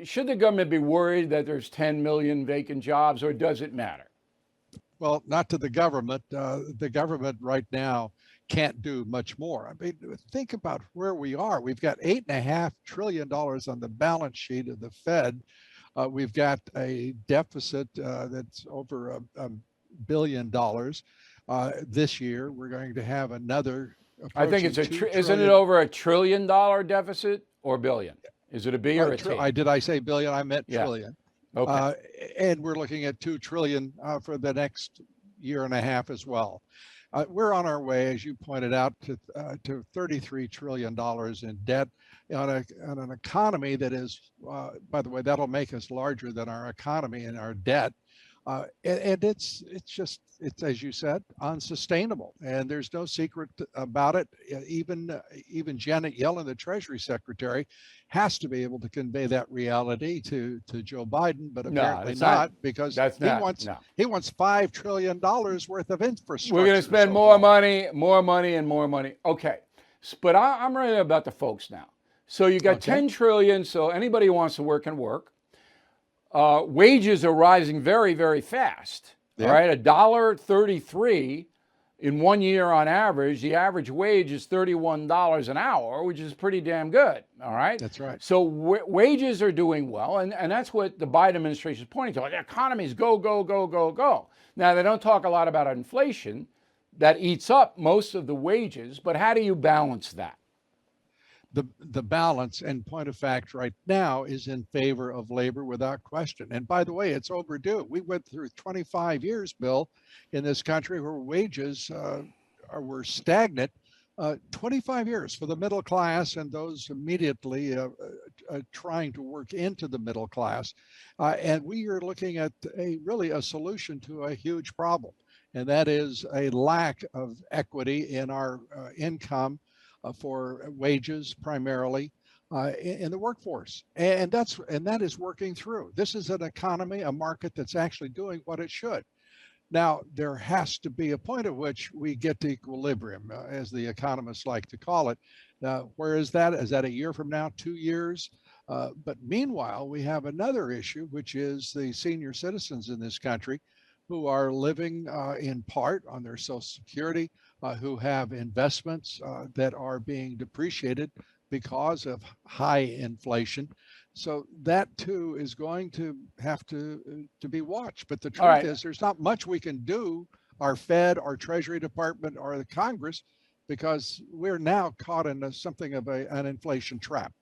Should the government be worried that there's 10 million vacant jobs, or does it matter? Well, not to the government. The government right now can't do much more. I mean, think about where we are. We've got $8.5 trillion on the balance sheet of the Fed. We've got a deficit that's over $1 billion. This year, we're going to have another I think approaching it's two isn't it trillion. over $1 trillion deficit or billion? Is it a B or a T? Did I say billion? I meant Yeah. trillion. Okay. And we're looking at 2 trillion for the next year and a half as well. We're on our way, as you pointed out, to $33 trillion in debt on an economy that is, by the way, that'll make us larger than our economy and our debt. And it's as you said, unsustainable. And there's no secret about it. Even Janet Yellen, the Treasury Secretary, has to be able to convey that reality to Joe Biden, but apparently not, because he wants $5 trillion worth of infrastructure. We're going to spend more money, and more money. Okay, but I'm ready about the folks now. So you got 10 trillion. So anybody who wants to work can work. Wages are rising very, very fast. Yep. All right, $1.33 in 1 year on average. The average wage is $31 an hour, which is pretty damn good. All right, that's right. So wages are doing well, and that's what the Biden administration is pointing to. The economy is go, go, go, go, go. Now they don't talk a lot about inflation that eats up most of the wages, but how do you balance that? The balance and point of fact right now is in favor of labor without question. And by the way, it's overdue. We went through 25 years, Bill, in this country where wages were stagnant. 25 years for the middle class and those immediately trying to work into the middle class. And we are looking at really a solution to a huge problem. And that is a lack of equity in our income for wages primarily in the workforce, and that is working through. This is an economy, a market that's actually doing what it should. Now there has to be a point at which we get to equilibrium, as the economists like to call it. Where is that? Is that a year from now, 2 years? But meanwhile, we have another issue, which is the senior citizens in this country who are living in part on their Social Security, who have investments that are being depreciated because of high inflation. So that too is going to have to be watched. But the truth is there's not much we can do, our Fed, our Treasury Department, or the Congress, because we're now caught in something of an inflation trap.